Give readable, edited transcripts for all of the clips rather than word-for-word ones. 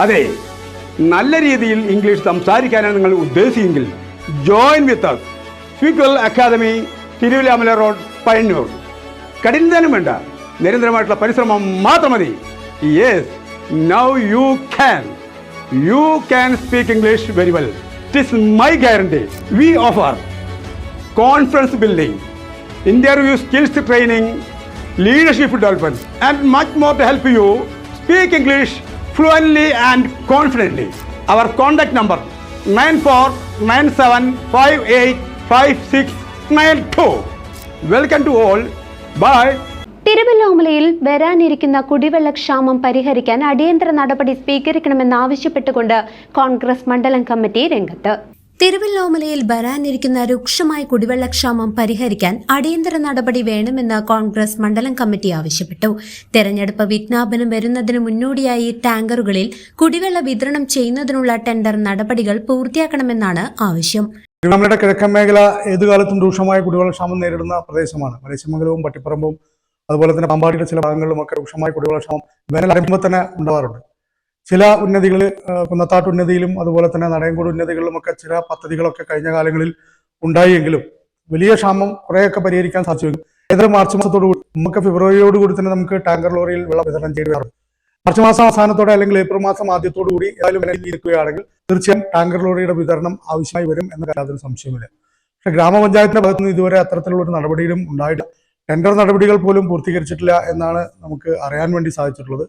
അതെ, നല്ല രീതിയിൽ ഇംഗ്ലീഷ് സംസാരിക്കാനാണ് നിങ്ങൾ ഉദ്ദേശിച്ചെങ്കിൽ join with us. Speaker academy, Thiruvilwamala road, Payyanur. കഠിനം വേണ്ട, നിരന്തരമായിട്ടുള്ള പരിശ്രമം മാത്രം മതി. Yes, now you can speak English very well. It is my guarantee. We offer confidence building, interview skills training, leadership development, and much more to help you speak English fluently and confidently. Our contact number 9497585692. Welcome to all. Bye. തിരുവല്ലോമലയിൽ വരാനിരിക്കുന്ന കുടിവെള്ളക്ഷാമം പരിഹരിക്കാൻ അടിയന്തര നടപടി സ്വീകരിക്കണമെന്നാവശ്യപ്പെട്ടുകൊണ്ട് കോൺഗ്രസ് മണ്ഡലം committee രംഗത്ത്. തിരുവല്ലോമലയിൽ വരാനിരിക്കുന്ന രൂക്ഷമായ കുടിവെള്ളക്ഷാമം പരിഹരിക്കാൻ അടിയന്തര നടപടി വേണമെന്ന് കോൺഗ്രസ് മണ്ഡലം കമ്മിറ്റി ആവശ്യപ്പെട്ടു. തെരഞ്ഞെടുപ്പ് വിജ്ഞാപനം വരുന്നതിന് മുന്നോടിയായി ടാങ്കറുകളിൽ കുടിവെള്ള വിതരണം ചെയ്യുന്നതിനുള്ള ടെൻഡർ നടപടികൾ പൂർത്തിയാക്കണമെന്നാണ് ആവശ്യം. തിരുവണ്ണാമലയുടെ കിഴക്കൻ മേഖല ഏതുകാലത്തും രൂക്ഷമായ കുടിവെള്ളക്ഷാമം നേരിടുന്ന പ്രദേശമാണ്. മലേശ്യമംഗലവും പട്ടിപ്പറമ്പും അതുപോലെ തന്നെ പാമ്പാടിയുടെ ചില ഭാഗങ്ങളിലുമൊക്കെ രൂക്ഷമായ കുടിവെള്ളക്ഷാമം വേനൽ ആരംഭം തന്നെ ഉണ്ടാവാറുണ്ട്. ചില ഉന്നതികൾ, കുന്നത്താട്ട് ഉന്നതിയിലും അതുപോലെ തന്നെ നടയങ്കോട് ഉന്നതികളിലുമൊക്കെ ചില പദ്ധതികളൊക്കെ കഴിഞ്ഞ കാലങ്ങളിൽ ഉണ്ടായെങ്കിലും വലിയ ക്ഷാമം കുറേയൊക്കെ പരിഹരിക്കാൻ സാധിച്ചു. ഏതൊരു മാർച്ച് മാസത്തോടുകൂടി നമുക്ക് ഫെബ്രുവരിയോടുകൂടി തന്നെ നമുക്ക് ടാങ്കർ ലോറിയിൽ വെള്ളം വിതരണം ചെയ്യാറുണ്ട്. മാർച്ച് മാസം അവസാനത്തോടെ അല്ലെങ്കിൽ ഏപ്രിൽ മാസം ആദ്യത്തോടുകൂടി ഏതായാലും ഇരിക്കുകയാണെങ്കിൽ തീർച്ചയായും ടാങ്കർ ലോറിയുടെ വിതരണം ആവശ്യമായി വരും എന്ന കാര്യത്തിൽ സംശയമില്ല. പക്ഷെ ഗ്രാമപഞ്ചായത്തിന്റെ ഭാഗത്തുനിന്ന് ഇതുവരെ അത്തരത്തിലുള്ള ഒരു നടപടിയും ഉണ്ടായിട്ടില്ല. ടെൻഡർ നടപടികൾ പോലും പൂർത്തീകരിച്ചിട്ടില്ല എന്നാണ് നമുക്ക് അറിയാൻ വേണ്ടി സാധിച്ചിട്ടുള്ളത്.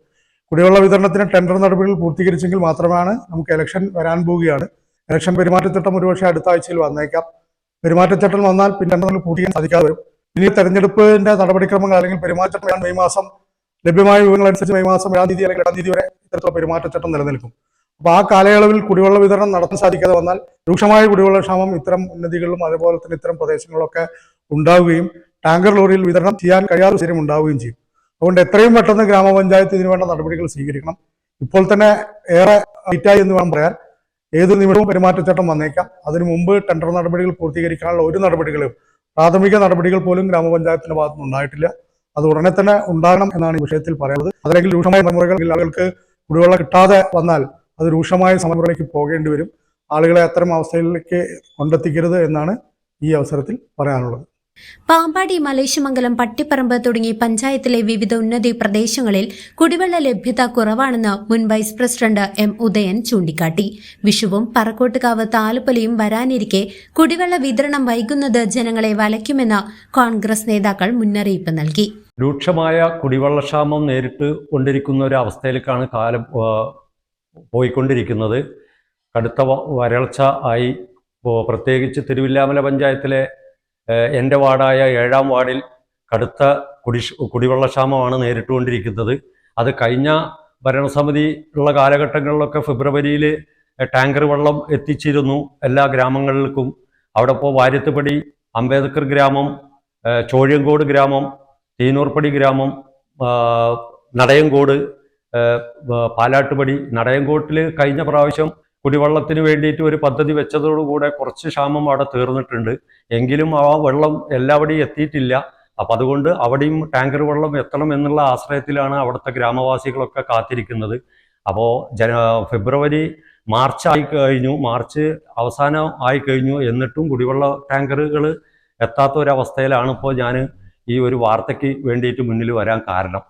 കുടിവെള്ള വിതരണത്തിന് ടെൻഡർ നടപടികൾ പൂർത്തീകരിച്ചെങ്കിൽ മാത്രമാണ് നമുക്ക് ഇലക്ഷൻ വരാൻ പോവുകയാണ്. ഇലക്ഷൻ പെരുമാറ്റച്ചട്ടം ഒരുപക്ഷെ അടുത്ത ആഴ്ചയിൽ വന്നേക്കാം. പെരുമാറ്റച്ചട്ടം വന്നാൽ പിന്നെ പൂർത്തിയാക്കാൻ സാധിക്കാതെ വരും. ഇനി തെരഞ്ഞെടുപ്പിന്റെ നടപടിക്രമങ്ങൾ അല്ലെങ്കിൽ പെരുമാറ്റച്ചട്ടം മെയ് മാസം ലഭ്യമായ വിവരങ്ങൾ അനുസരിച്ച് മെയ് മാസം 7 തീയതി അല്ലെങ്കിൽ 8 തീയതി വരെ ഇത്തരത്തിലുള്ള പെരുമാറ്റച്ചട്ടം നിലനിൽക്കും. അപ്പോൾ ആ കാലയളവിൽ കുടിവെള്ള വിതരണം നടത്താൻ സാധിക്കാതെ വന്നാൽ രൂക്ഷമായ കുടിവെള്ള ക്ഷാമം ഇത്തരം ഉന്നതികളിലും അതുപോലെ തന്നെ ഇത്തരം പ്രദേശങ്ങളിലൊക്കെ ഉണ്ടാവുകയും ടാങ്കർ ലോറിയിൽ വിതരണം ചെയ്യാൻ കഴിയാത്ത സാഹചര്യം ഉണ്ടാവുകയും ചെയ്യും. അതുകൊണ്ട് എത്രയും പെട്ടെന്ന് ഗ്രാമപഞ്ചായത്ത് ഇതിനുവേണ്ട നടപടികൾ സ്വീകരിക്കണം. ഇപ്പോൾ തന്നെ ഏറെ ലൈറ്റായി എന്ന് വേണം പറയാൻ. ഏത് നിമിഷവും പെരുമാറ്റച്ചട്ടം വന്നേക്കാം. അതിനു മുമ്പ് ടെൻഡർ നടപടികൾ പൂർത്തീകരിക്കാനുള്ള ഒരു നടപടികളും പ്രാഥമിക നടപടികൾ പോലും ഗ്രാമപഞ്ചായത്തിന്റെ ഭാഗത്തുനിന്ന് ഉണ്ടായിട്ടില്ല. അത് ഉടനെ തന്നെ ഉണ്ടാകണം എന്നാണ് ഈ വിഷയത്തിൽ പറയുന്നത്. അതല്ലെങ്കിൽ രൂക്ഷമായ സമരമുറകൾ ആളുകൾക്ക് കുടിവെള്ളം കിട്ടാതെ വന്നാൽ അത് രൂക്ഷമായ സമരമുറയിലേക്ക് പോകേണ്ടി വരും. ആളുകളെ അത്തരം അവസ്ഥയിലേക്ക് കൊണ്ടെത്തിക്കരുത് എന്നാണ് ഈ അവസരത്തിൽ പറയാനുള്ളത്. പാമ്പാടി, മലേശ്യമംഗലം, പട്ടിപ്പറമ്പ് തുടങ്ങി പഞ്ചായത്തിലെ വിവിധ ഉന്നതി പ്രദേശങ്ങളിൽ കുടിവെള്ള ലഭ്യത കുറവാണെന്ന് മുൻ വൈസ് പ്രസിഡന്റ് എം ഉദയൻ ചൂണ്ടിക്കാട്ടി. വിഷുവും പറക്കോട്ടുകാവ് താലുപ്പലിയും വരാനിരിക്കെ കുടിവെള്ള വിതരണം വൈകുന്നത് ജനങ്ങളെ വലയ്ക്കുമെന്ന് കോൺഗ്രസ് നേതാക്കൾ മുന്നറിയിപ്പ് നൽകി. രൂക്ഷമായ കുടിവെള്ളക്ഷാമം നേരിട്ട് കൊണ്ടിരിക്കുന്ന ഒരു അവസ്ഥയിലേക്കാണ് കാലം പോയിക്കൊണ്ടിരിക്കുന്നത്. കടുത്ത വരൾച്ച ആയി. പ്രത്യേകിച്ച് തിരുവില്ലാമല പഞ്ചായത്തിലെ എൻ്റെ വാർഡായ 7ാം വാർഡിൽ കടുത്ത കുടിവെള്ളക്ഷാമമാണ് നേരിട്ടുകൊണ്ടിരിക്കുന്നത്. അത് കഴിഞ്ഞ ഭരണസമിതി ഉള്ള കാലഘട്ടങ്ങളിലൊക്കെ ഫെബ്രുവരിയിൽ ടാങ്കർ വെള്ളം എത്തിച്ചിരുന്നു എല്ലാ ഗ്രാമങ്ങളിലേക്കും. അവിടെ ഇപ്പോൾ വാര്യത്തുപടി, അംബേദ്കർ ഗ്രാമം, ചോഴിയങ്കോട് ഗ്രാമം, തീനൂർപ്പടി ഗ്രാമം, നടയങ്കോട്, പാലാട്ടുപടി. നടയങ്കോട്ടിൽ കഴിഞ്ഞ പ്രാവശ്യം കുടിവെള്ളത്തിന് വേണ്ടിയിട്ട് ഒരു പദ്ധതി വെച്ചതോടുകൂടെ കുറച്ച് ക്ഷാമം അവിടെ തീർന്നിട്ടുണ്ട്. എങ്കിലും ആ വെള്ളം എല്ലാവിടെയും എത്തിയിട്ടില്ല. അപ്പം അതുകൊണ്ട് അവിടെയും ടാങ്കർ വെള്ളം എത്തണം എന്നുള്ള ആശ്രയത്തിലാണ് അവിടുത്തെ ഗ്രാമവാസികളൊക്കെ കാത്തിരിക്കുന്നത്. അപ്പോൾ ഫെബ്രുവരി, മാർച്ച് ആയിക്കഴിഞ്ഞു, മാർച്ച് അവസാനം ആയിക്കഴിഞ്ഞു, എന്നിട്ടും കുടിവെള്ള ടാങ്കറുകൾ എത്താത്ത ഒരവസ്ഥയിലാണ് ഇപ്പോൾ ഞാൻ ഈ ഒരു വാർത്തയ്ക്ക് വേണ്ടിയിട്ട് മുന്നിൽ വരാൻ കാരണം.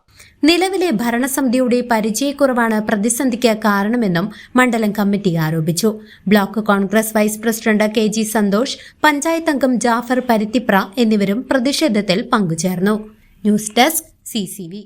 നിലവിലെ ഭരണസമിതിയുടെ പരിചയക്കുറവാണ് പ്രതിസന്ധിക്ക് കാരണമെന്നും മണ്ഡലം കമ്മിറ്റി ആരോപിച്ചു. Block Congress vice president KG Santhosh, panchayat അംഗം ജാഫർ പരുത്തിപ്ര എന്നിവരും പ്രതിഷേധത്തിൽ പങ്കുചേർന്നു. News desk CCV.